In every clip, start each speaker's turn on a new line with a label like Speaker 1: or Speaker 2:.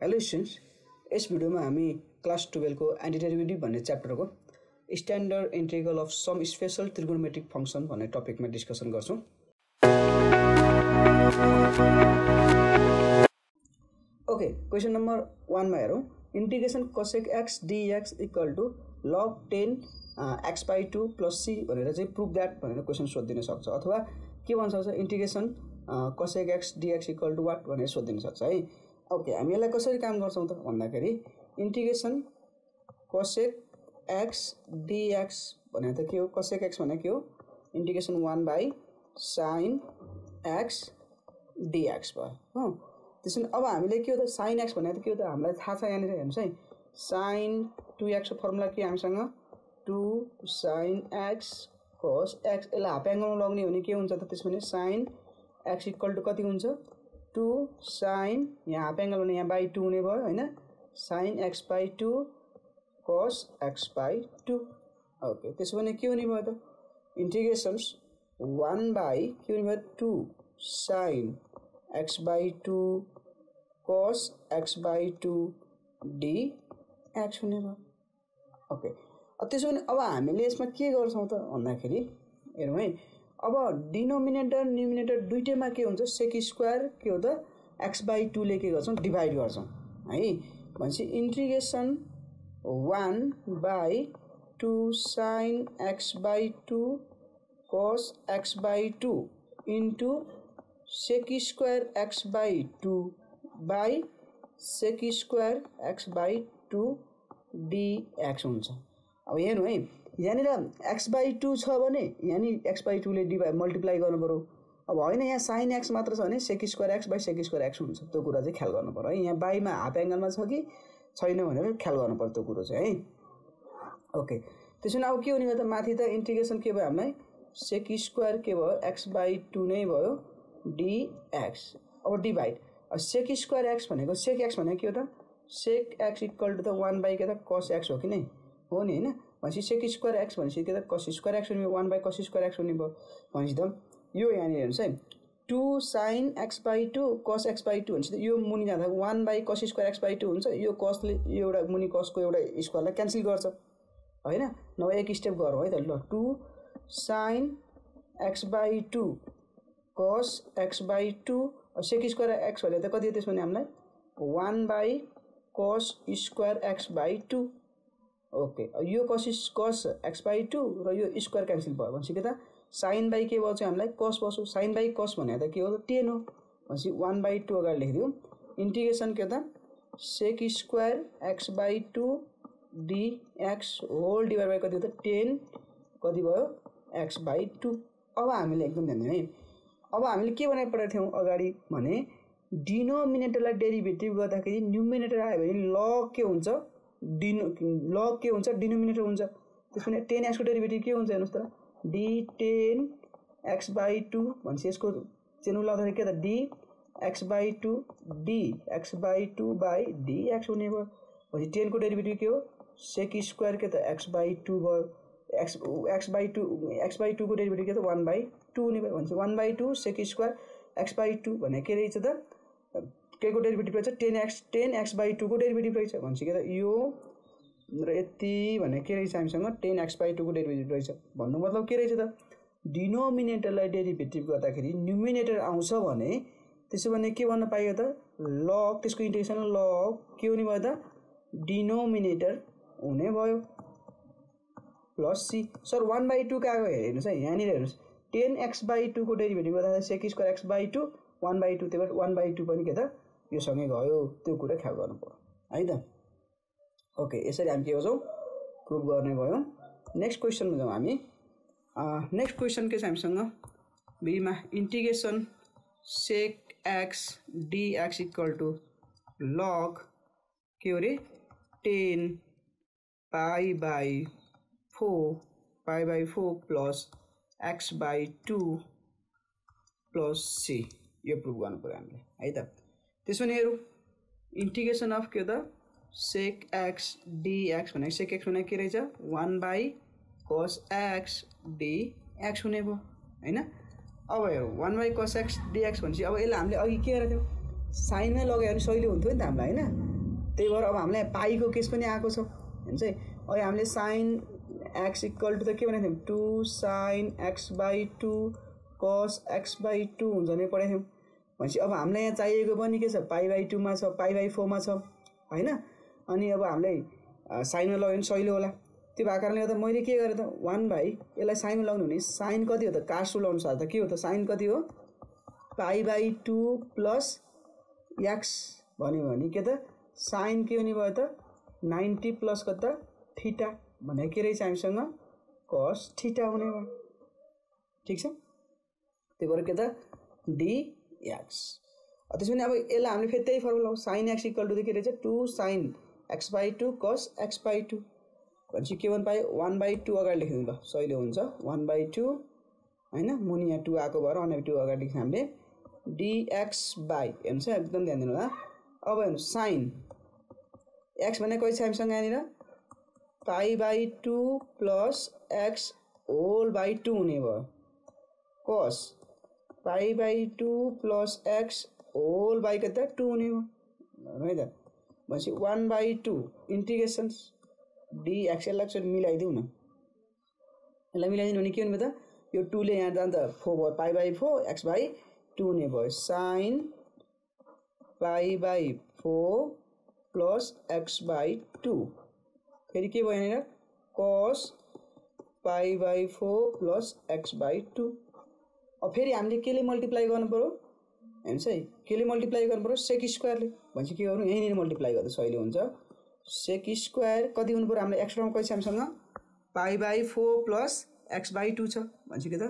Speaker 1: Hello students, यस भिडियोमा हामी class 12 को एन्टिडेरिभेटिभ भन्ने च्याप्टरको standard integral of some special trigonometric function भन्ने टपिकमा डिस्कसन गर्छौं। ओके, क्वेशन नम्बर 1 मा हेरौं। Integration cosec x dx equal to log 10 x/2 + c भनेर चाहिँ प्रुभ दैट भनेर क्वेशन सोधिदिन सक्छ, अथवा के भन्न सक्छ integration cosec x dx equal to what भनेर सोधिदिन सक्छ है। ओके, हामी यसलाई कसरी काम गर्छौं त भन्दाखेरि इंटीग्रेशन cosec x dx भने त के हो? cosec x भने के हो? इंटीग्रेशन 1/sin x dx भयो हो। त्यसैले अब हामीले के हो त sin x भने त के हो त हामीलाई थाहा छ। यहाँ हेर्नुस् है, sin 2x को फर्मुला के हामीसँग 2 sin x cos x। यसलाई हाफ एंगलमा लग्ने हो भने के हुन्छ त? त्यसमा sin x इक्वल टु कति हुन्छ? 2 sin, यहाँ हाफ एंगल भने यहाँ बाई 2 हुने भयो हैन, sin x/2 cos x/2। Okay, त्यसो भने के हुने भयो त? Integrations 1/2 sin x/2 cos x/2 dx हुने भयो। ओके, त्यसो भने अब हामीले यसमा के गर्छौं त भन्दाखेरि हेरौँ है। अब डिनोमिनेटर न्युमिनेटर दुईटैमा के हुन्छ? सेक स्क्वायर के हो त x/2 ले के गर्छौं? डिभाइड गर्छौं है। भनेपछि integration 1/2 sin x/2 cos x/2 into shake square x/2 by sec square x/2 dx हुन्छ। अब हेर्नु है, यहाँनिर x/2 छ भने यानी x/2 ले डिभाइड मल्टिप्लाई गर्नु पर्यो। अब हैन, यहाँ sin x मात्र छ भने सेक square x by sec square x हुन्छ। त्यो कुरा चाहिँ ख्याल गर्नु पर्यो है। यहाँ बाईमा हाफ एंगलमा छ कि छैन भनेर ख्याल गर्नु पर्यो त्यो कुरा चाहिँ है। ओके, त्यसैले अब के हुने भयो त? माथि त इंटीग्रेशन के भयो हामीलाई? सेक स्क्वायर के भयो? x/2 नै भयो dx। अब डिभाइड सेक स्क्वायर x भनेको सेक x भनेको के हो त? सेक x इक्वल टु त 1 के त cos x हो कि नै हो नि हैन। भनेपछि सेक स्क्वायर x भनेपछि के त cos स्क्वायर x हुने भयो, 1 cos स्क्वायर x हुने भयो। भनेपछि त यो यहाँ हेर्नुस् है, 2 sin x/2 cos x/2 भनेपछि त यो मुनि जाँदा 1 cos स्क्वायर x/2 हुन्छ। यो cos ले यो एउटा मुनि cos को एउटा स्क्वायरलाई क्यान्सल गर्छ हैन। नभए एक स्टेप गरौँ है त। ल, 2 sin x/2 cos x/2 सेक स्क्वायर x भने त कति हो? त्यसमा हामीलाई 1 cos स्क्वायर x/2। ओके, यो cos x/2 र यो स्क्वायर क्यान्सल भयो भनेपछि के त sin बाई के भयो चाहिँ हामीलाई cos बस्यो। sin बाई cos भने त के हो? 10 हो। भनेपछि 1/2 अगाडि लेखिदिउँ। इंटीग्रेशन के त sec square x/2 dx whole divide by कति हो त? 10 कति भयो? x/2। अब हामीले एकदम ध्यान दिनु है। अब हामीले के भनेर पढेको थियौं अगाडि भने डिनोमिनेटरलाई डेरिभेटिभ गर्दाखेरि न्युमिनेटर आयो भने लग के हुन्छ? लग के हुन्छ? डिनोमिनेटर हुन्छ। त्यसैले 10x को डेरिभेटिभ के हुन्छ हेर्नुस् त? d10 x/2 भनेपछि यसको चेन लाउँदाखेरि के त? dx/2 dx/2 बाई dx हुने भयो। भनेपछि 10 को डेरिभेटिभ के हो? सेक स्क्वायर के त x/2 भयो। x/2 को डेरिभेटिभ के त 1/2 हुने भयो। भनेपछि 1/2 सेक स्क्वायर x/2 भने के रहेछ त? के को डेरिभेटिभ रहेछ? 10x/2 को डेरिभेटिभ रहेछ। भनेपछि के त यो र यति भने के रहेछ हामीसँग? 10x/2 को डेरिभेटिभ रहेछ। भन्नु मतलब के रहेछ त? डिनोमिनेटरलाई डेरिभेटिभ गर्दाखेरि न्युमिनेटर आउँछ भने त्यसो भने के भन्न पाइयो त? लग, त्यसको इंटीग्रेशन लग के हुने भयो त? डिनोमिनेटर हुने भयो प्लस c। सर 1/2 कहाँ गयो हेर्नुस् है। यहाँ हेर्नुस्, 10x/2 को डेरिभेटिभ गर्दा सेक स्क्वायर x/2 1/2 त्यही भएर 1/2 पनि के त यो सँगै गयो। त्यो कुरा ख्याल गर्नु पर्यो है त। ओके, यसरी हामी के गर्छौं? प्रुभ गर्ने भयो। नेक्स्ट क्वेशनमा जाउँ हामी। नेक्स्ट क्वेशन के छ हामीसँग? बीमा integration sec x dx equal to log के हो रे? 10 pi/4 plus x/2 plus c। यो प्रुभ गर्नु पर्यो हामीले है त। त्यसो भने हेरौँ, इंटीग्रेशन अफ के त? सेक x dx भने सेक x भने के रहेछ? 1 cos x dx हुने भयो हैन। अब हेरौँ 1 cos x dx भनेपछि अब यसलाई हामीले अघि के गरेको थियौं? साइनमै लगायो भने सजिलो हुन्थ्यो नि त हामीलाई हैन। त्यही भएर अब हामीलाई पाईको केस पनि आएको छ हुन्छ है। अहिले हामीले sin x इक्वल टु त के भनेको थियौँ 2 sin x by 2 cos x by 2 हुन्छ भने पढाएको थियौँ। भनेपछि अब हामीलाई यहाँ चाहिएको पनि के छ π/2 मा छ π/4 मा छ हैन। अनि अब हामीलाई साइनमा लगायो भने सहिलो होला। त्यो भएको कारणले गर्दा मैले के गरेँ त 1/ यसलाई साइनमा लगाउनु भने साइन कति हो त कास्ट रुल अनुसार त के हो त साइन कति हो π/2 प्लस x भन्यो भने के त साइन के हुने भयो त 90 प्लस कता थीटा भने के रहेछ हामीसँग cos थीटा हुने भयो। ठीक छ। त्यही भएर के त dx। त्यसपछि अब यसलाई हामीले फेरि त्यही फर्मुला हो sin x इक्वल टु के रहेछ 2 sin x by 2 cos x by 2 भनेपछि के भन्न पायो 1/2 अगाडि लेखिदिउँ ल सहिले हुन्छ 1/2 हैन मुनि यहाँ 2 आएको भएर 1/2 अगाडि लेख्न हामीले dx by हेर्नुस् एकदम ध्यान दिनु होला। अब हेर्नु sin x भने कति छ हामीसँग यहाँनिर π/2 प्लस x होल बाई 2 हुने भयो cos π/2 plus x whole by कता 2 हुने भयो है त। भनेपछि 1/2 इन्टिग्रेसन्स dx यसलाई चाहिँ मिलाइदिउँ न। यसलाई मिलाइदिनु भने के हुने भयो त यो 2 ले यहाँ जान्छ 4 भयो π/4 x/2 हुने भयो sin π/4 प्लस x/2 फेरि के भयो यहाँनिर cos π/4 प्लस x/2। अब फेरि हामीले केले मल्टिप्लाई गर्नु पर्यो हेर्नुस् है केले मल्टिप्लाई गर्नु पर्यो सेक स्क्वायरले। भनेपछि के गर्नु यहीँनिर मल्टिप्लाई गर्दा सहिले हुन्छ सेक स्क्वायर कति हुनु पर्यो हामीलाई एक्स टर्म कति छ हामीसँग π/4 प्लस x/2 छ। भनेपछि के त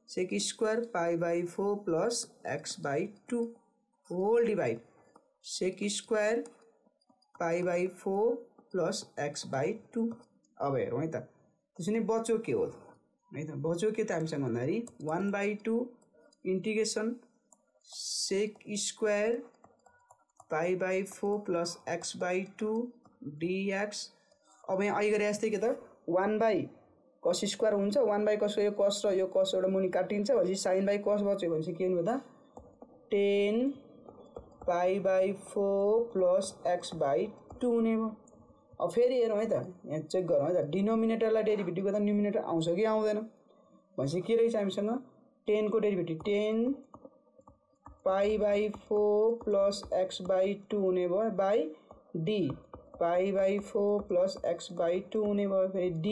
Speaker 1: sec square π/4 plus x/2 whole divide sec square π/4 plus x/2। अब हेरौँ है त त्यसरी बच्यो के हो है त बच्यो के त हामीसँग भन्दाखेरि 1/2 integration sec square π/4 plus x/2 dx। अब यहाँ अहिले गरे जस्तै के त 1/cos स्क्वायर हुन्छ 1/cos यो cos र यो cos एउटा मुनि काटिन्छ भनेपछि sin/cos बच्यो भनेपछि के हुने भयो त 10 π/4 प्लस x/2 हुने भयो। अब फेरि हेरौँ है त यहाँ चेक गरौँ है त डिनोमिनेटरलाई डेरिभेटिभ गर्दा न्युमिनेटर आउँछ कि आउँदैन। भनेपछि के रहेछ हामीसँग 10 को डेरिभेटिभ 10 π/4 प्लस x/2 हुने भयो बाई d π/4 प्लस x/2 हुने भयो फेरि d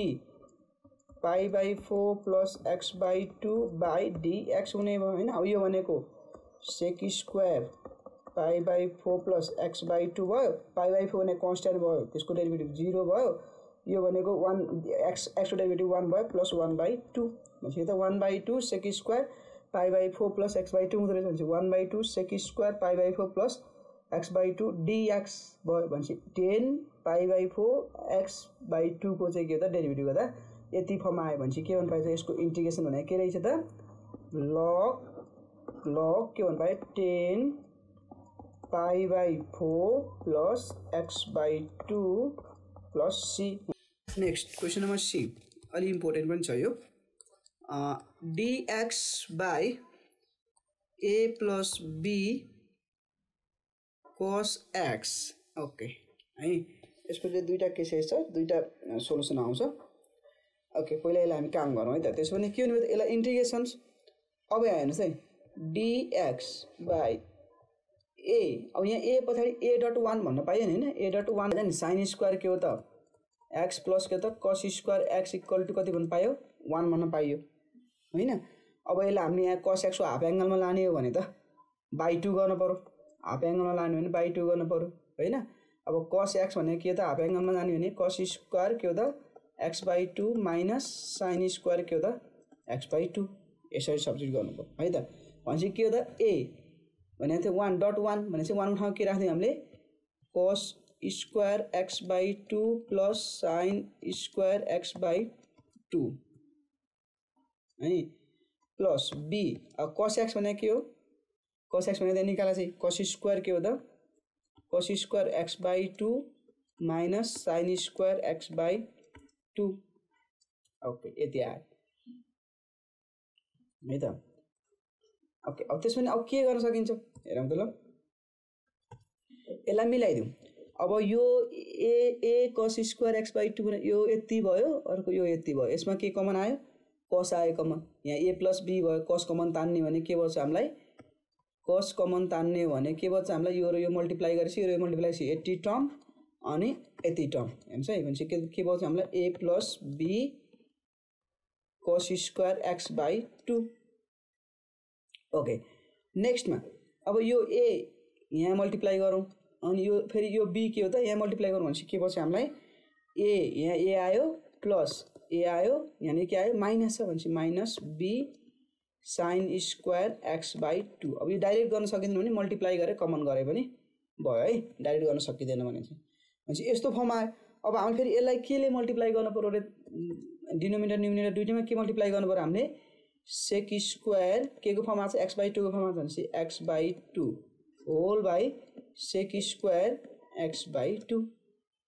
Speaker 1: π/4 plus x/2 by dx हुने भयो हैन। अब यो भनेको सेक स्क्वायर π/4 प्लस x/2 भयो π/4 भने कन्स्ट्यान्ट भयो त्यसको डेरिभेटिभ 0 भयो यो भनेको 1 x को डेरिभेटिभ 1 भयो प्लस 1/2 भनेपछि त 1/2 सेक स्क्वायर π/4 प्लस x/2 हुँदो रहेछ भनेपछि 1/2 सेक स्क्वायर π/4 प्लस x/2 dx भयो भनेपछि 10 π/4 x/2 को चाहिँ के हो त डेरिभेटिभ गर्दा यति फर्ममा आयो भनेपछि के भन्नु पाइन्छ यसको इन्टिग्रेसन भने के रहेछ त log के भन्नु पायो 10 π/4 plus x/2 plus c। Next question number C अलि इम्पोर्टेन्ट पनि छ यो dx by a plus b cos x okay है। यसको चाहिँ दुईटा केसेस छ दुईटा सोलुसन आउँछ। ओके पहिला यसलाई हामी काम गरौँ है त त्यसो भने के हुने भयो त यसलाई इन्टिग्रेसन्स अब यहाँ हेर्नुहोस् है dx बाई a अब यहाँ a पछाडि a.1 भन्न पाइयो नि हैन a.1 नि sin स्क्वायर के हो त x प्लस के त cos square x equal to कति भन्न पायो 1 भन्न पाइयो हैन। अब यसलाई हामीले यहाँ cos x को हाफ एंगलमा लाने हो भने त बाई 2 गर्न पर्यो हाफ एंगलमा लाने भने बाई 2 गर्न पर्यो हैन। अब cos x भने के त हाफ एंगलमा जाने भने cos स्क्वायर के हो त x/2 माइनस sin स्क्वायर के हो त x/2 यसरी सब्स्टिट्युट गर्नु पर्यो है त। भनेपछि के हो त a भने चाहिँ 1.1 भनेपछि 1 ठाउँ के राख्दियौ हामीले cos square x/2 plus sin square x/2 है प्लस b अब cos x भने के हो cos x भने त निकाला चाहिँ cos स्क्वायर के हो त cos square x/2 minus sin square x/2 okay यति आयो है त। ओके अब त्यसपछि अब के गर्न सकिन्छ हेरौँ त ल यसलाई मिलाइदिउँ। अब यो ए cos स्क्वायर x बाई 2 भने यो यति भयो, अर्को यो यति भयो। यसमा के कमन आयो? cos आयो कमन। यहाँ a प्लस b भयो, cos कमन तान्ने भने के बच्छ हामीलाई? cos कमन तान्ने भने के बच्छ हामीलाई? यो र यो मल्टिप्लाई गरेपछि यो मल्टिप्लाई गरेपछि यति टर्म अनि यति टर्म हेर्नुस् है। भनेपछि के बच्छ हामीलाई? a plus b cos square x by 2। Okay, नेक्स्टमा अब यो a यहाँ मल्टिप्लाई गरौँ अनि यो फेरि यो b के हो त? यहाँ मल्टिप्लाई गरौँ भनेपछि के बच्छ हामीलाई? a यहाँ a आयो प्लस a आयो, यहाँ के आयो? माइनस छ भनेपछि minus b sine square x by 2। अब यो डाइरेक्ट गर्न सकिँदैन भने मल्टिप्लाई गरेर कमन गरे पनि भयो है, डाइरेक्ट गर्न सकिँदैन भने चाहिँ। भनेपछि यस्तो फर्म आयो। अब हामीले फेरि यसलाई केले मल्टिप्लाई गर्नु पर्यो रे? डिनोमिनेटर न्युमिनेटर दुईटैमा के मल्टिप्लाई गर्नु पर्यो हामीले? सेक स्क्वायर के को फर्म आछ? x बाई 2 को फर्म आछ भनेपछि x by 2 whole by sec square x by 2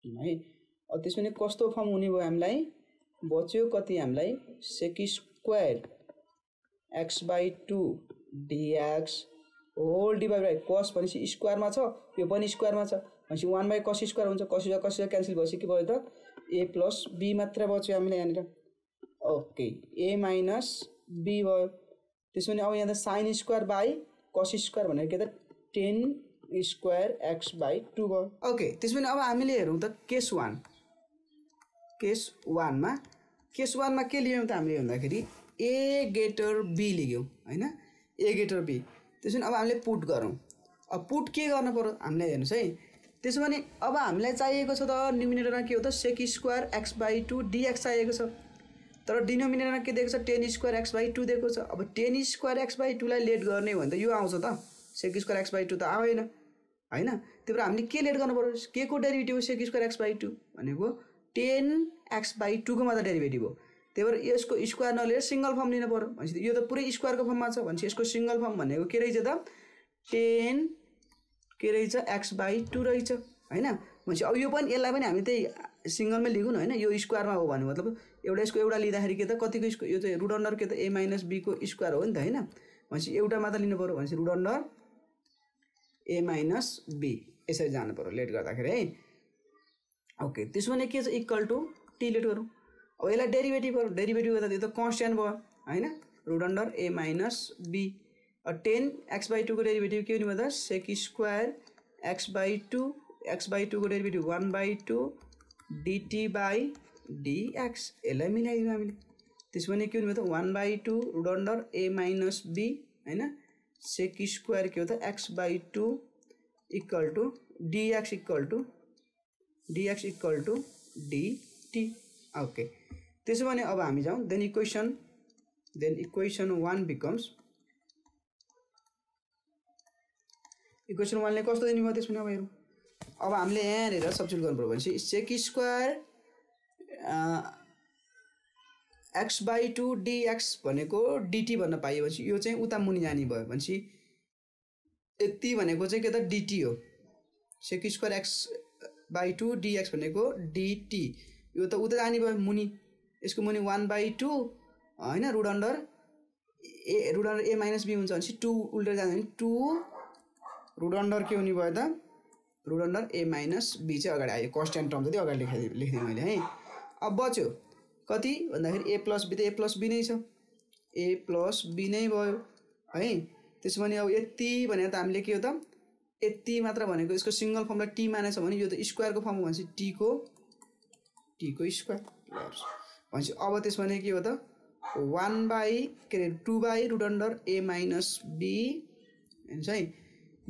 Speaker 1: है। अब त्यसमा कस्तो फर्म हुने भयो हामीलाई? बच्यो कति हामीलाई? Sec square x by 2 dx whole divide by cos भनेपछि स्क्वायरमा छ, यो पनि स्क्वायरमा छ भनेपछि 1 बाई cos स्क्वायर हुन्छ। cos क्यान्सल भएपछि के भयो त? a प्लस b मात्र बच्यो हामीलाई यहाँनिर। ओके, a माइनस b भयो। त्यसो भने अब यहाँ त sine square by cos square भनेर के त? 10 स्क्वायर x बाई 2 भयो। ओके, त्यसो भने अब हामीले हेरौँ त केस 1। केस 1 मा के लियौँ त हामीले भन्दाखेरि a गेटर b लियौँ हैन, a गेटर b। त्यसो भने अब हामीले पुट गरौँ। अब पुट के गर्न पर्यो हामीले हेर्नुस् है। त्यसो भने अब हामीलाई चाहिएको छ त न्युमिनेटरमा के हो त? Sec square x by 2 dx चाहिएको छ, तर डिनोमिनेटरमा के दिएको छ? 10 स्क्वायर x बाई 2 दिएको छ। अब 10 स्क्वायर x बाई 2 लाई लेट गर्ने हो भने त यो आउँछ त, सेक स्क्वायर x बाई 2 त आएन हैन। त्यही भएर हामीले के लेट गर्नु पर्यो? के को डेरिभेटिभ हो? सेक स्क्वायर x बाई 2 भनेको 10x बाई 2 को मात्र डेरिभेटिभ हो। त्यही भएर यसको स्क्वायर नलिएर सिंगल फर्म लिनु पर्यो। भनेपछि यो त पुरै स्क्वायरको फर्ममा छ भनेपछि यसको सिंगल फर्म भनेको के रहेछ त? 10 के रहेछ? x बाई 2 रहेछ हैन। भनेपछि अब यो पनि यसलाई पनि हामी त्यही सिंगलमै लिगौँ हैन। यो स्क्वायरमा हो भने मतलब एउटा यसको एउटा लिँदाखेरि के त? कतिको स्क्वायर? यो चाहिँ रुट अन्डर के त? a माइनस b को स्क्वायर हो नि त हैन। भनेपछि एउटा मात्र लिनु पर्यो भनेपछि root under a minus b यसरी जानु पर्यो लेट गर्दाखेरि है। ओके, त्यसो भने के छ? इक्वल टु t लेट गरौँ। अब यसलाई डेरिभेटिभ गरौँ। डेरिभेटिभ गर्दा यो त कन्स्ट्यान्ट भयो हैन, root under a minus b। 10x by 2 को डेरिभेटिभ के हुने भयो त? Sec square x by 2, x by 2 को derivative 1 by 2 dt by dx। यसलाई मिलाइदिउँ हामीले। त्यसो भने के हुने भयो त? 1 by 2 root under a minus b हैन, सेक स्क्वायर के हो त? x by 2 equal to dx equal to dt। Okay, त्यसो भने अब हामी जाउँ देन इक्वेसन 1 बिकम्स, इक्वेसन 1 ले कस्तो दिने भयो? त्यसमा अब हेरौँ। अब हामीले यहाँनिर सब्स्टिट्युट गर्नु पर्यो भनेपछि सेक स्क्वायर x बाई 2 dx भनेको dt भन्न पाइयो भनेपछि यो चाहिँ उता मुनि जाने भयो भनेपछि यति भनेको चाहिँ के त? dt हो। सेक स्क्वायर x बाई 2 dx भनेको dt, यो त उता जाने भयो मुनि। यसको मुनि 1 बाई 2 हैन, root under a minus b हुन्छ भनेपछि 2 उल्टेर जान्छ भने 2 रुट अन्डर के हुने भयो त? Root under a minus b चाहिँ अगाडि आयो। कन्स्ट्यान्ट टर्म जति अगाडि लेखिदिएँ मैले है। अब बच्यो कति भन्दाखेरि a प्लस b त a प्लस b नै छ, a प्लस b नै भयो है। त्यसो भने अब यति भनेर त हामीले के हो त? यति मात्र भनेको यसको सिंगल फर्मलाई t मानेछ भने यो त स्क्वायरको फर्म हो भनेपछि t को स्क्वायर भनेपछि अब त्यसमा के हो त? 1 बाई के अरे 2 by root under a minus b हेर्नुहोस् है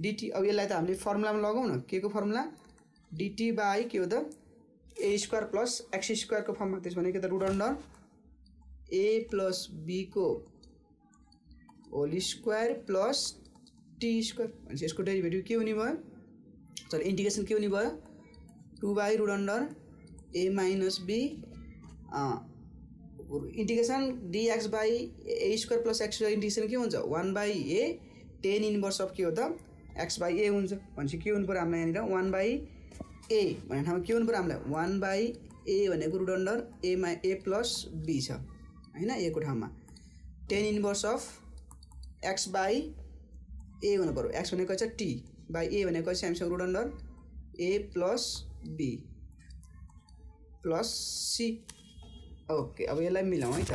Speaker 1: dt। अब यसलाई त हामीले फर्मुलामा लगाउँ न, के को फर्मुला? dt बाई के हो त? a square plus x square को फर्ममा। त्यसो भने के त? Root under a plus b को whole square plus t square भनेपछि यसको डेरिभेटिभ के हुने भयो? चल इंटीग्रेशन के हुने भयो? 2 by root under a minus b integration dx by a square plus x square integration के हुन्छ? 1 बाई a 10 इन्भर्स अफ के हो त? x बाई a हुन्छ। भनेपछि के हुनु पर्यो हामीलाई यहाँनिर? 1 बाई a भन्ने ठाउँमा के हुनु पर्यो हामीलाई? 1 बाई a भनेको root under a plus b छ हैन, a को ठाउँमा 10 inverse of x by a हुनु पर्यो। x भनेको छ t बाई a भनेको चाहिँ हामीसँग root under A plus B plus C. Okay, अब यसलाई मिलाउँ है त।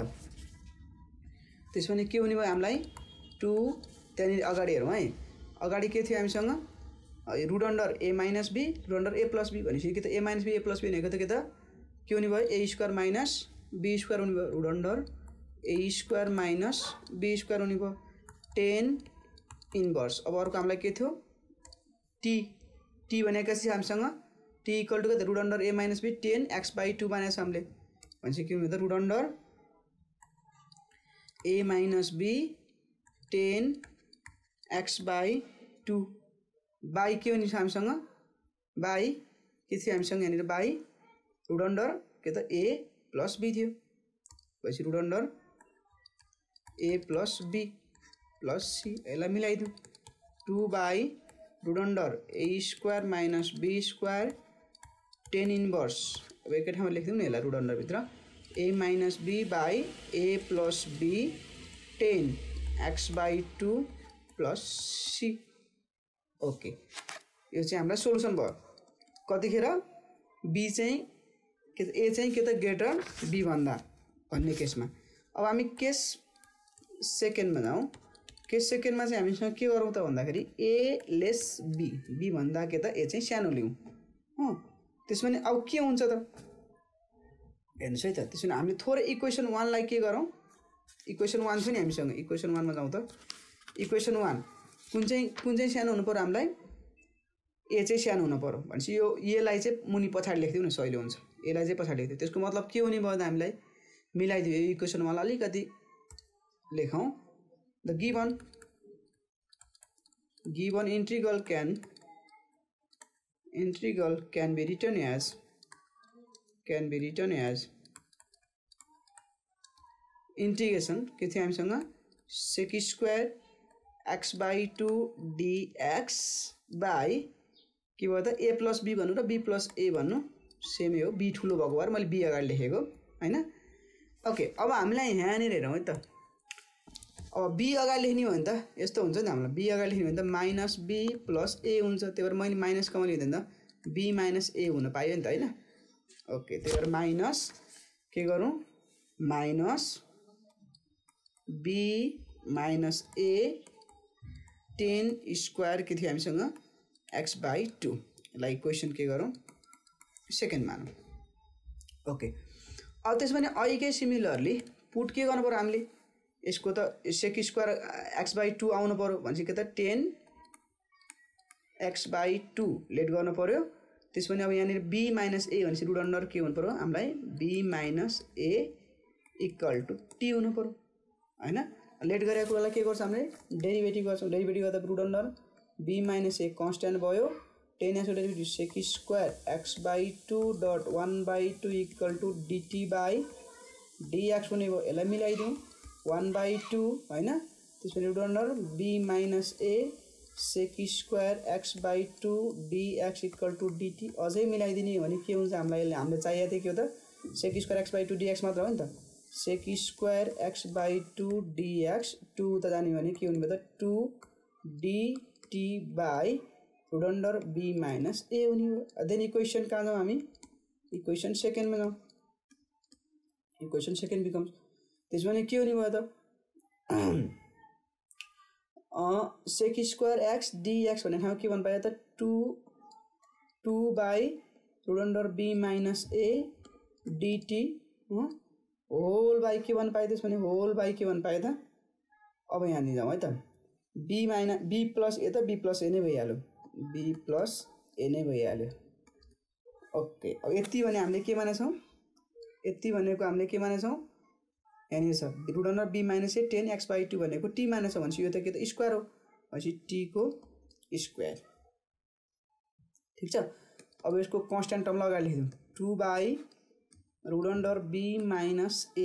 Speaker 1: त्यसो भने के हुने भयो हामीलाई 2 त्यहाँनिर अगाडि हेरौँ है। अगाडि के थियो हामीसँग root under A minus B root under A plus B भनेपछि के त A minus B A plus B भनेको त के हुने भयो A square minus B square हुने भयो root under A square minus B square हुने भयो 10 इन्भर्स। अब अर्को हामीलाई के थियो टी भनेको चाहिँ हामीसँग टी इक्वल टु के त root under A minus B 10x/2 बनाएको छ हामीले भनेपछि के हुने त root under A minus B 10x/2 by के हुने छ हामीसँग बाई के थियो हामीसँग यहाँनिर बाई रुट अन्डर के त ए प्लस बी थियो भनेपछि root under A plus B plus C. यसलाई मिलाइदिउँ 2 by root under A square minus B square 10 inverse. अब एकै ठाउँमा लेखिदिउँ न यसलाई रुट अन्डरभित्र A minus B by A plus B 10x/2 plus C. Okay, यो चाहिँ हामीलाई सोल्युसन भयो। कतिखेर बी चाहिँ के त ए चाहिँ के त ग्रेटर बी भन्दा भन्ने केसमा। अब हामी केस सेकेन्डमा जाउँ। केस सेकेन्डमा चाहिँ हामीसँग के गरौँ त भन्दाखेरि ए लेस बी बी भन्दा के त ए चाहिँ सानो लिउँ हो। त्यसो भने अब के हुन्छ त हेर्नुहोस् है त। त्यसो भने हामीले थोरै इक्वेसन 1 लाई के गरौँ इक्वेसन 1 छ नि हामीसँग इक्वेसन 1 मा जाउँ त। इक्वेसन 1 कुन चाहिँ सानो हुनु पर्यो हामीलाई ए चाहिँ सानो हुनु पर्यो भनेपछि यो एलाई चाहिँ मुनि पछाडि लेखिदिउँ न सजिलो हुन्छ। एलाई चाहिँ पछाडि लेखिदिउँ त्यसको मतलब के हुने भयो त हामीलाई मिलाइदियो यो इक्वेसन 1 लाई अलिकति लेखौँ। The given integral can be written as integration के थियो हामीसँग sec square x/2 dx by के भयो त a प्लस b भन्नु र b प्लस a भन्नु सेमै हो। b ठुलो भएको भएर मैले b अगाडि लेखेको हैन। ओके, अब हामीलाई यहाँनिर हेरौँ है त। अब b अगाडि लेख्ने हो भने त यस्तो हुन्छ नि हामीलाई b अगाडि लेख्ने हो भने त माइनस b प्लस a हुन्छ। त्यही भएर मैले माइनस कमा लिँदैन त b माइनस a हुन पायो नि त हैन। ओके, त्यही भएर माइनस के गरौँ minus b minus a 10 square के थियो हामीसँग x/2। यसलाई इक्वेसन के गरौँ सेकेन्ड मानौँ। ओके, अब त्यसो भने अहिलेकै सिमिलरली पुट के गर्नु पर्यो हामीले यसको त सेक स्क्वायर x/2 आउनु पर्यो भनेपछि के त 10x/2 लेट गर्नु पर्यो। त्यसो भने अब यहाँनिर b माइनस a भनेपछि रुट अन्डर के हुनु पर्यो हामीलाई b minus a equal to t हुनु पर्यो हैन। लेट गरेको कुरालाई के गर्छ हामीले डेरिभेटिभ गर्छौँ। डेरिभेटिभ गर्दा root under b minus a constant भयो 10x derivative sec square x/2 dot 1/2 equal to dt by dx हुने भयो। यसलाई मिलाइदिउँ 1/2 हैन। त्यसपछि root under b minus a sec square x/2 dx equal to dt अझै मिलाइदिने हो भने के हुन्छ हामीलाई हामीले चाहिएको थियो के हो त सेक स्क्वायर x/2 dx मात्र हो नि त। सेक स्क्वायर x/2 dx 2 त जाने भने के हुने भयो त 2 dt by root under b minus a हुने हो। देन इक्वेसन कहाँ जाउँ हामी इक्वेसन सेकेन्डमा जाउँ। इक्वेसन सेकेन्ड बिकम्स त्यसो भने के हुने भयो त सेक स्क्वायर x dx भन्ने ठाउँमा के भन्नु पायो त 2 by root under b minus a dt whole by के भन्नु पायो त्यसो भने होल बाई के भन्नु पायो त। अब यहाँ जाउँ है त b प्लस a त b प्लस a नै भइहाल्यो b प्लस a नै भइहाल्यो। ओके, अब यति भने हामीले के मानेछौँ यति भनेको हामीले के मानेछौँ यहाँनिर छ root under b minus a 10x/2 भनेको t मानेछौँ भनेपछि यो त के त स्क्वायर हो भनेपछि t को स्क्वायर ठिक छ। अब यसको कन्स्ट्यान्ट टर्म अगाडि लेखिदिउँ 2 by root under b minus a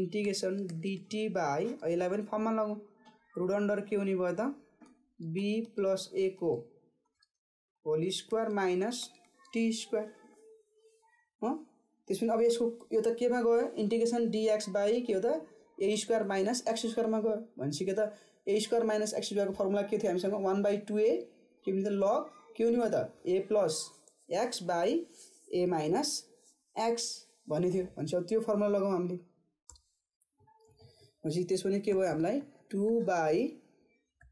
Speaker 1: integration dt by यसलाई पनि फर्ममा लगाउँ रुट अन्डर के हुने भयो त b प्लस a को whole square minus t square हो। त्यसपछि अब यसको यो त केमा गयो इन्टिग्रेसन dx बाई के हो त a स्क्वायर माइनस x स्क्वायरमा गयो भनेपछि के त a स्क्वायर माइनस x स्क्वायरको फर्मुला के थियो हामीसँग 1/2a के भन्छ लग के हुने भयो त a plus x by a minus x भन्ने थियो भनेपछि अब त्यो फर्मुला लगाउँ हामीले भनेपछि त्यसो भने के भयो हामीलाई 2 by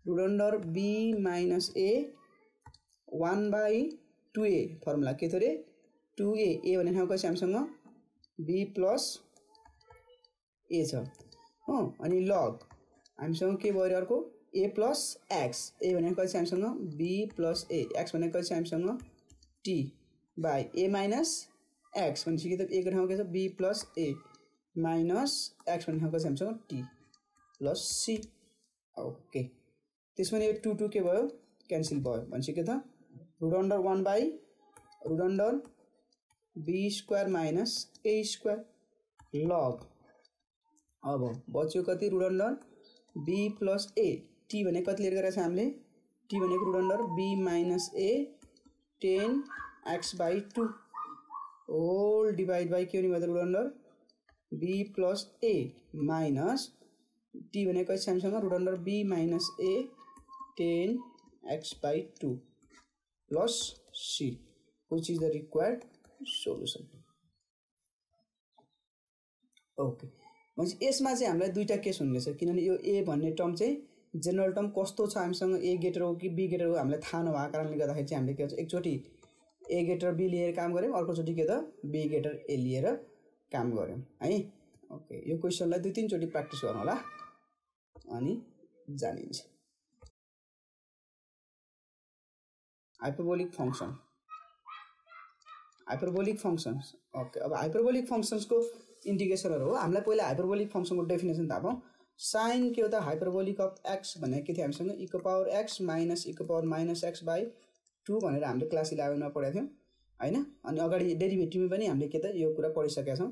Speaker 1: root under b minus a 1 by 2a formula के थियो रे 2a a भन्ने ठाउँमा कति छ हामीसँग b प्लस a छ हो अनि लग हामीसँग के भयो अर्को a प्लस x a भनेको कति छ हामीसँग b प्लस a x भनेको कति छ हामीसँग t by a minus x भनेपछि के त a को ठाउँमा के छ b plus a minus x भन्ने ठाउँमा कति छ हामीसँग t प्लस c ओके त्यसमा यो 2 2 के भयो क्यान्सल भयो भनेपछि के त root under 1 by root under b square minus a square log अब बच्यो कति root under b plus a t भनेको कति लिएर गएको छ हामीले t भनेको root under b minus a 10x by 2 whole divide by के हुने भयो root under b plus a minus t भनेको कति छ हामीसँग root under b minus a 10x by 2 plus c which is the required solution okay भनेपछि यसमा चाहिँ हामीलाई दुईटा केस हुनेछ किनभने यो a भन्ने टर्म चाहिँ जेनरल टर्म कस्तो छ हामीसँग a गेटर हो कि b गेटर हो हामीलाई थाहा नभएको कारणले गर्दाखेरि चाहिँ हामीले के भन्छ एकचोटि a गेटर b लिएर काम गर्यौं अर्कोचोटि के त b गेटर a लिएर काम गर्यौं है ओके यो क्वेशनलाई दुई तीन चोटि प्र्याक्टिस गर्नु होला अनि जानिन्छ हाइपरबोलिक फंक्शन्स ओके अब हाइपरबोलिक फंक्शन्स को इंटीग्रेशनहरु हो हामीलाई पहिला हाइपरबोलिक फंक्शन को डेफिनेसन थाहा पाऊँ sin के हो त हाइपरबोलिक अफ x भनेको के थियो हामीसँग e को पावर x माइनस e को पावर माइनस x बाई 2 भनेर हामीले क्लास 11 मा पढेका थियौं हैन अनि अगाडि डेरिभेटिभमा पनि हामीले के त यो कुरा पढिसकेका छौं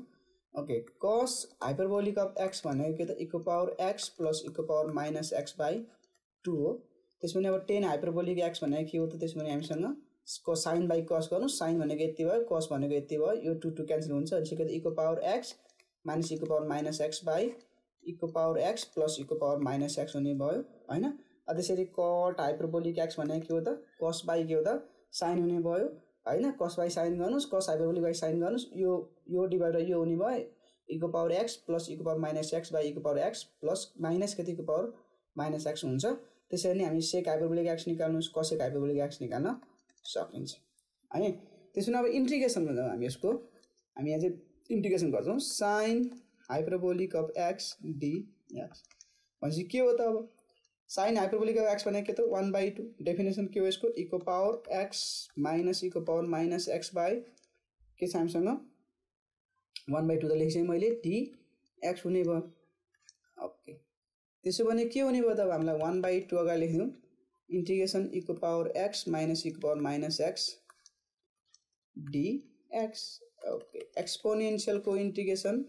Speaker 1: okay cos hyperbolic of x भनेको के त e को पावर x प्लस e को पावर माइनस x बाई 2 हो त्यसपछि अब 10 हाइपरबोलिक x भनेको के हो त त्यसपछि हामीसँग cos sin बाई cos गर्नु sin भनेको यति भयो cos भनेको यति भयो यो 2 2 क्यान्सल हुन्छ अनि के त e को पावर x माइनस e को power minus x by e को पावर x प्लस e को पावर माइनस x हुने भयो हैन त्यसरी cot हाइपरबोलिक x भनेको के हो त cos बाई के हो त sin हुने भयो हैन cos बाई sin गर्नुस् cos हाइपरबोलिक बाई sin गर्नुस् यो डिवाइड बाइ यो हुने भयो e को पावर x प्लस e को power minus x by e को पावर x प्लस माइनस कति को पावर माइनस x हुन्छ त्यसरी नै हामी sec hyperbolic x निकाल्नुस् cosec hyperbolic x निकाल्न सकिन्छ है त्यसैले अब इंटीग्रेसन गर्छौं हामी यसको हामी यहाँ चाहिँ इंटीग्रेसन गर्छौं sin hyperbolic of x dx भनेपछि के हो त अब sin हाइपरबोलिक अफ x भनेको के त 1/2 डेफिनेसन के हो यसको e को पावर x माइनस e को पावर माइनस x बाई के छ हामीसँग 1/2 त लेख्छे मैले dx हुने भयो ओके त्यसो भने के हुने भयो त अब हामीलाई 1/2 अगाडि लेख्दियौ इंटीग्रेसन e को पावर x माइनस e को power minus x dx okay exponential को इंटीग्रेसन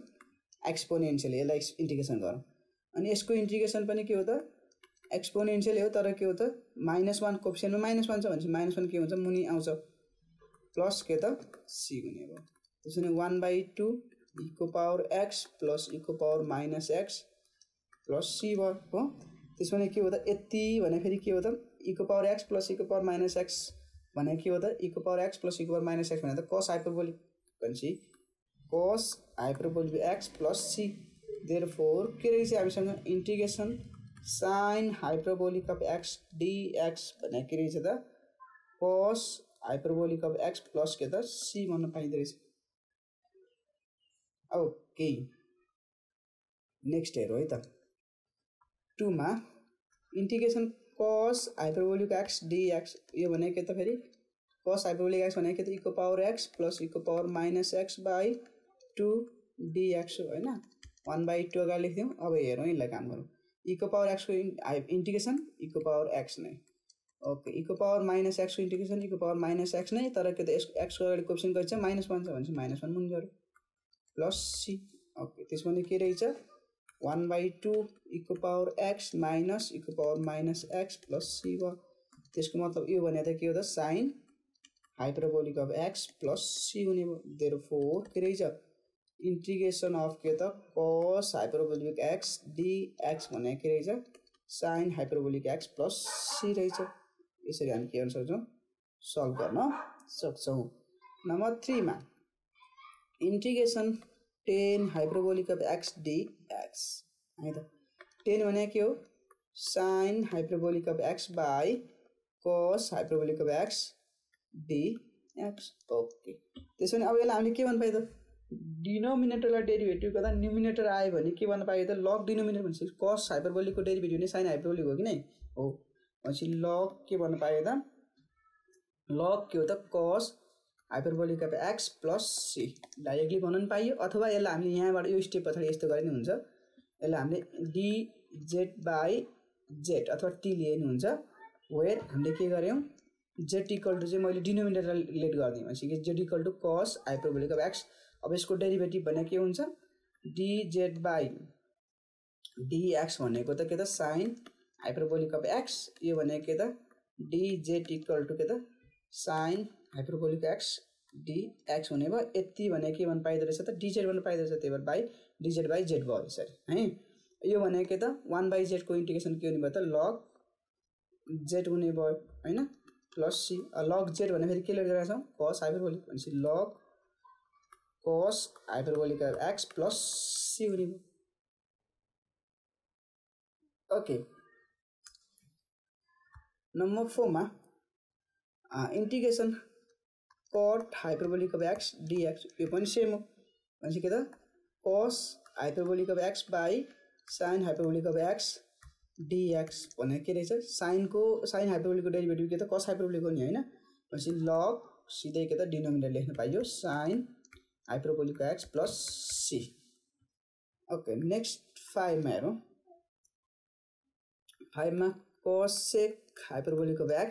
Speaker 1: एक्सपोनेंशियल यसलाई इंटीग्रेसन गरौँ अनि यसको इंटीग्रेसन पनि के हो त एक्सपोनेंशियल हो तर के हो त -1 कोएफिसिएन्टमा -1 छ भनेपछि -1 के हुन्छ मुनि आउँछ प्लस के त c हुने भयो त्यसैले 1/2 e को पावर x प्लस e को power minus x plus c भयो हो त्यसैले के हो त यति भने फेरि के हो त e को पावर x प्लस e को पावर माइनस x भने के हो त e को पावर x प्लस e को पावर माइनस x भने त cos हाइपरबोलिक भनेपछि cos hyperbolic x plus c therefore के रहेछ हामीसँग integration sin hyperbolic of x dx भने के रहेछ त cos hyperbolic of x plus के त c भन्न पाइँदै रहेछ ओके नेक्स्ट हेरौँ है त 2 मा integration cos hyperbolic x dx यो भने के त फेरि cos हाइपरबोलिक x भने के त e को पावर x प्लस e को power minus x by 2 dx हो हैन 1/2 अगाडि लेख्दियौ अब हेरौँ यसलाई काम गरौँ e को पावर x को इंटीग्रेसन e को पावर x नै ओके e को पावर माइनस x को इंटीग्रेसन e को पावर माइनस x नै तर के त x को अगाडि कोएफिसिएन्ट कति छ -1 छ भनेपछि -1 मुनि गरौँ प्लस c ओके त्यसपछि के रहेछ 1/2 e को पावर x माइनस e को power minus x plus c भयो त्यसको मतलब यो भने त के हो त sin hyperbolic of x plus c हुने भयो देयरफोर के रहेछ इंटीग्रेसन अफ के त cos हाइपरबोलिक x dx भने के रहेछ sin hyperbolic x plus c रहेछ यसरी हामी के गर्न सक्छौं सल्भ गर्न सक्छौं। नम्बर 3 मा integration 10 hyperbolic of x dx है त 10 भने के हो sin hyperbolic of x by cos hyperbolic of x dx okay त्यसो भने अब यसलाई हामीले के भन्न पाइयो त डिनोमिनेटरलाई डेरिभेटिभ गर्दा न्युमिनेटर आयो भने के भन्न पाइयो त log डिनोमिनेटर भनेपछि cos हाइपरबोलिकको डेरिभेटिभ भने sin हाइपरबोलिक हो कि नै हो भनेपछि log के भन्न पाइयो त log के हो त cos hyperbolic of x plus c directly भन्न पाइयो अथवा यसलाई हामीले यहाँबाट यो स्टेप पछाडि यस्तो गरे नि हुन्छ यसलाई हामीले dz by z अथवा t लिनु हुन्छ वेयर हामीले के गर्यौं z इक्वल टु चाहिँ मैले डिनोमिनेटर लेट गर्दिए भनेपछि z equal to cos hyperbolic of x अब यसको डेरिभेटिभ भने के हुन्छ dz by dx भनेको त के त sin हाइपरबोलिक अफ x यो भने के त dz इक्वल टु के त sin हाइपरबोलिक x dx हुने भयो यति भने के भन्न पाइदो रहेछ त dz भन्न पाइदो रहेछ त्यही भएर बाइ dz by z भयो यसरी है यो भने के त 1 by z को इंटीग्रेसन के हुने भयो त log z हुने भयो हैन प्लस c log z भने फेरि के लेट गरेका छौं cos हाइपरबोलिक भनेपछि log cos hyperbolic of x plus c हुने भयो ओके नम्बर 4 मा integration cot hyperbolic of x dx यो पनि सेम हो भनेपछि के त cos hyperbolic of x by sin hyperbolic of x dx भने के रहेछ sin हाइपरबोलिक को डेरिभेटिभ के त cos हाइपरबोलिक हो नि हैन भनेपछि log सिधै के त डिनोमिनेटर लेख्न पाइयो sin hyperbolic x plus c okay next 5 मा हेरौं 5 मा cosec hyperbolic of x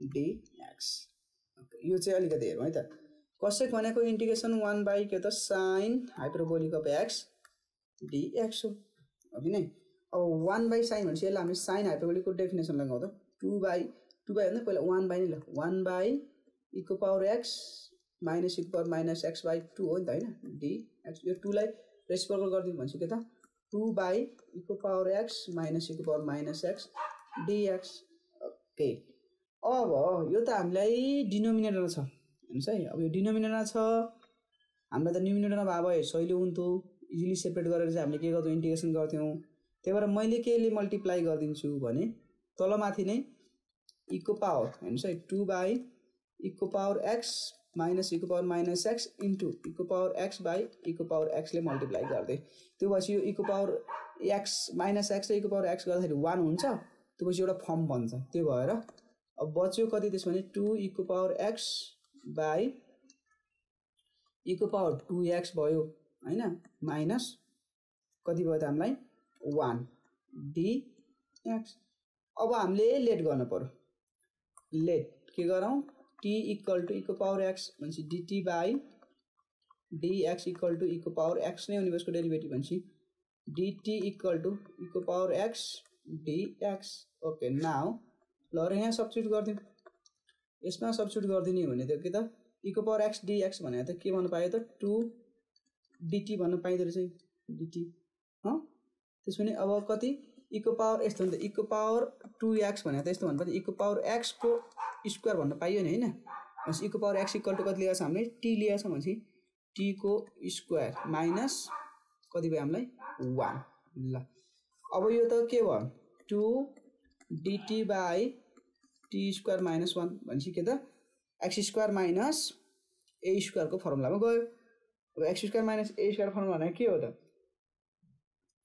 Speaker 1: dx यो चाहिँ अलिकति हेरौं है त cosec भनेको इंटीग्रेशन 1 by के त sin hyperbolic of x dx हो कि नै अब 1 by sin भनेपछि यसलाई हामीले sin हाइपरबोलिक को डेफिनेसन लगाउँ त 2 by भन्दा पहिला 1 by नै ल 1 by e को पावर x minus e को पावर minus x by 2 हो नि त हैन dx यो 2 लाई रेसिप्रोकल गर्दिनु भनेपछि के त 2 by e को पावर x minus e को power minus x dx okay अब यो त हामीलाई डिनोमिनेटरमा छ हेर्नुस् है अब यो डिनोमिनेटरमा छ हामीलाई त न्युमिनेटरमा भए भए सहिले हुन्थ्यो इजिली सेपरेट गरेर चाहिँ हामीले के गर्छौं इंटीग्रेसन गर्थ्यौं त्यही भएर मैले केले मल्टिप्लाई गर्दिन्छु भने तलमाथि नै e को पावर हेर्नुस् है 2 by e को पावर x minus e को power minus x into e को पावर x by e को पावर x ले मल्टिप्लाई गर्दै त्यो भएपछि यो e को पावर x minus x र e को पावर x गर्दाखेरि 1 हुन्छ त्यो भएपछि एउटा फर्म बन्छ त्यो भएर अब बच्यो कति त्यसो भने 2 e को पावर x by e को पावर 2x भयो हैन माइनस कति भयो त हामीलाई 1 dx अब हामीले लेट गर्न पर्यो लेट के गरौँ t इक्वल टु e को पावर x भनेपछि dt by dx equal to e को पावर x नै हुने यसको डेरिभेटिभ भनेपछि dt इक्वल टु e को power x dx okay now ल र यहाँ सब्स्टिट्युट गर्दियौ यसमा सब्स्टिट्युट गर्दिने भने त के त e को पावर x dx भने त के भन्न पायो त 2 dt भन्न पाइदो रहेछ dt ह त्यसपछि अब कति e को पावर यस्तो हुन्छ e को पावर 2x भने त यस्तो भन्नु पर्छ e को पावर x को स्क्वायर भन्न पाइयो नि हैन भनेपछि e को पावर x इक्वल टु कति लिएको छ हामीले t लिएको छ भनेपछि t को स्क्वायर माइनस कति भयो हामीलाई 1 ल अब यो त के भयो 2 dt by t square minus 1 भनेपछि के त x square minus a square को फर्मुलामा गयो अब x square minus a square formula भने के हो त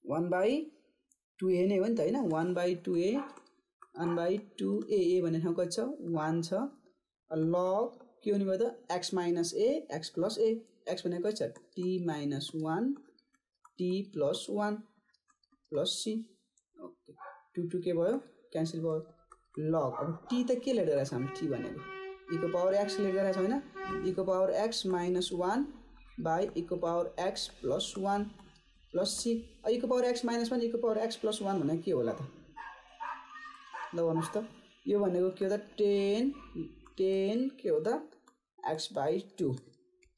Speaker 1: 1 by 2a नै हो नि त हैन 1 by 2a 1 by 2a भन्ने ठाउँ कति छ 1 छ log के हुने भयो त x minus a x plus a x भनेको कति छ t minus 1 t plus 1 plus c okay 2 2 के भयो क्यान्सल भयो log अब t त के लेट गरेछ हामी t भनेको e को पावर x लेट गरेछ हैन e को power x minus 1 by e को power x plus 1 plus c e को पावर x minus 1 e को पावर x plus 1 भनेको के होला त ल भन्नुस् त यो भनेको के हो त 10 के हो त x by 2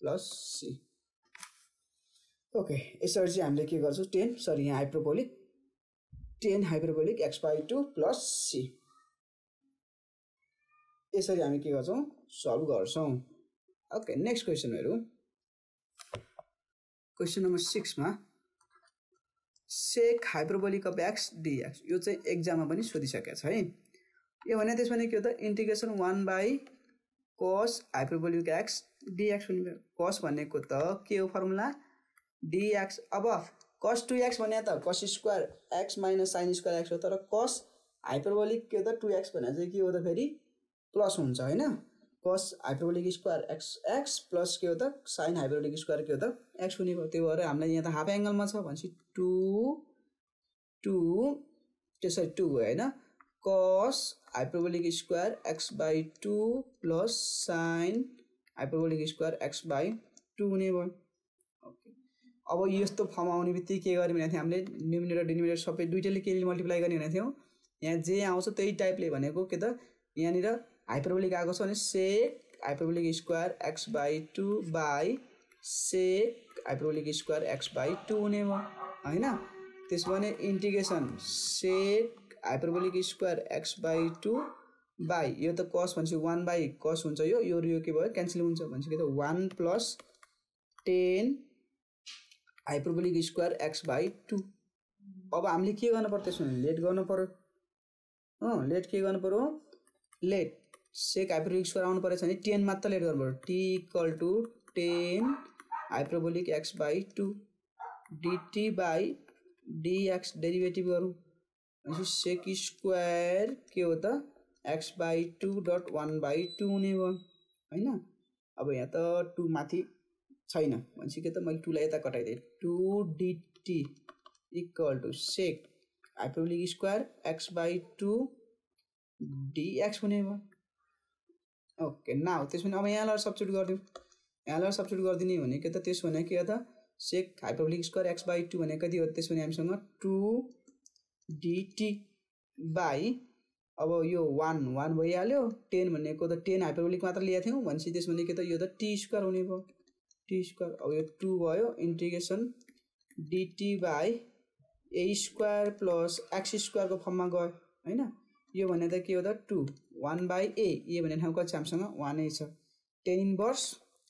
Speaker 1: plus c okay यसरी चाहिँ हामीले के गर्छौं 10 सरी यहाँ hyperbolic 10 hyperbolic x by 2 plus c यसरी हामी के गर्छौं सल्भ गर्छौं ओके नेक्स्ट क्वेशन हेरौं क्वेशन नम्बर 6 मा sec hyperbolic of x dx यो चाहिँ एक्जाममा पनि सोधिसकेको छ है यो भने त्यसमा के हो त integration 1/cos hyperbolic x dx cos भनेको त के हो फर्मुला dx अब cos 2x भने त cos square x - sin square x हो तर cos हाइपरबोलिक के हो त 2x भने चाहिँ के हो त फेरि प्लस हुन्छ हैन cos hyperbolic square x plus के हो त sin हाइपरबोलिक स्क्वायर के हो त x हुने भयो त्यो भएर हामीलाई यहाँ त हाफ एंगलमा छ भनेपछि 2 त्यसै 2 हो हैन cos hyperbolic square x/2 plus sin hyperbolic square x/2 हुने भयो ओके अब यस्तो फर्म आउने बित्तिकै के गर्ने भने हामीले न्युमिनेटर डिनोमिनेटर सबै दुईटैले के मल्टिप्लाई गर्ने भने थियौ यहाँ जे आउँछ त्यही टाइपले भनेको के त यहाँ निर हाइपरबोलिक आएको छ भने sec hyperbolic square x/2 by sec hyperbolic square x/2 हुने भयो हैन त्यसो भने integration sec hyperbolic square x/2 by यो त cos भनेपछि 1/cos हुन्छ यो के भयो क्यान्सल हुन्छ भनेपछि के त 1 प्लस 10 हाइपरबोलिक स्क्वायर x/2 अब हामीले के गर्न पर्छ त्यसमा लेट गर्न पर्यो लेट के गर्नु पर्यो लेट sec हाइपरबोलिक स्क्वायर आउनु परेछ भने 10 मात्र लेट गर्नु पर्यो t = 10 hyperbolic x/2 dt by dx derivative गरौँ भनेपछि sec स्क्वायर के हो त x/2 डट 1/2 हुने भयो हैन अब यहाँ त 2 माथि छैन भनेपछि के त मैले 2 लाई यता कटाइदिए 2 dt = sec hyperbolic square x/2 dx हुने भयो ओके नाउ त्यसमा अब यहाँलाई सब्स्टिट्युट गर्दियौ यहाँलाई सब्स्टिट्युट गर्दिने भने के त त्यसो भने के हो त sec हाइपरबोलिक स्क्वायर x/2 भने कति हो त्यसो भने हामीसँग 2 dt बाइ अब यो 1 भइहाल्यो 10 भनेको त 10 हाइपरबोलिक मात्र लिएको थियौ भनेपछि त्यसो भने के त यो त t स्क्वायर हुने भयो t स्क्वायर अब यो 2 भयो integration dt by a square plus x square को फर्ममा गयो हैन यो भने त के हो त 2 1/a a भन्ने ठाउँको चाहिँ हामीसँग 1 नै छ tan इन्भर्स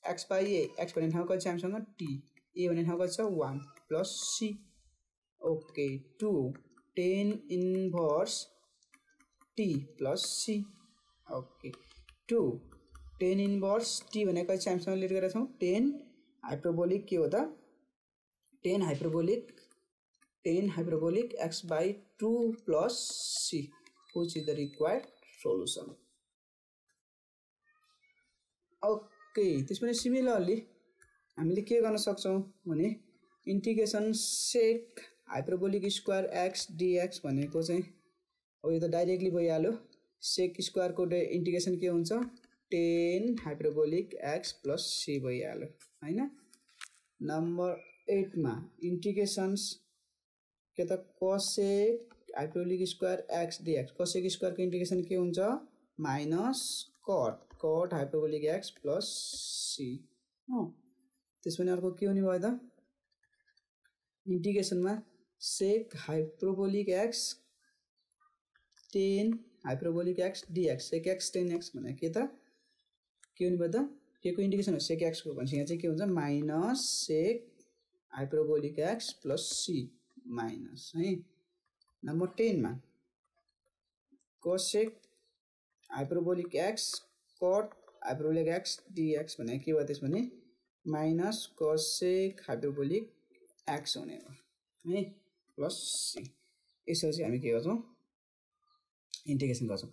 Speaker 1: x/a x भन्ने ठाउँको चाहिँ हामीसँग t a भन्ने ठाउँको छ 1 plus c okay 2 tan inverse t plus c okay 2 tan inverse t भनेको चाहिँ हामीसँग लेट गरेका छौं tan हाइपरबोलिक के हो त tan hyperbolic x/2 plus c which is the required solution okay त्यसपछि सिमिलरली हामीले के गर्न सक्छौं भने integration sec hyperbolic square x dx भनेको चाहिँ अब यो त डाइरेक्टली भइहाल्यो sec स्क्वायर को इंटीग्रेशन के हुन्छ 10 हाइपरबोलिक x plus c भइहाल्यो हैन नम्बर 8 मा इंटीग्रेशन्स के त cosec hyperbolic square x dx cosec square को इंटीग्रेशन के हुन्छ minus cot hyperbolic x plus c हो त्यसपछि अर्को के हुने भयो त इंटीग्रेशन मा sec hyperbolic x 10 hyperbolic x dx sec x tan x भने के त के हुने भयो त के को इंटीग्रेशन हो sec x को भनेपछि यहाँ चाहिँ के हुन्छ minus sec hyperbolic x plus c minus है नम्बर 10 मा cosec hyperbolic x cot hyperbolic x dx भने के भयो त्यसमा माइनस cosec हाइपरबोलिक x हुने भयो है प्लस c यसो चाहिँ हामी के गर्छौं इंटीग्रेशन गर्छौं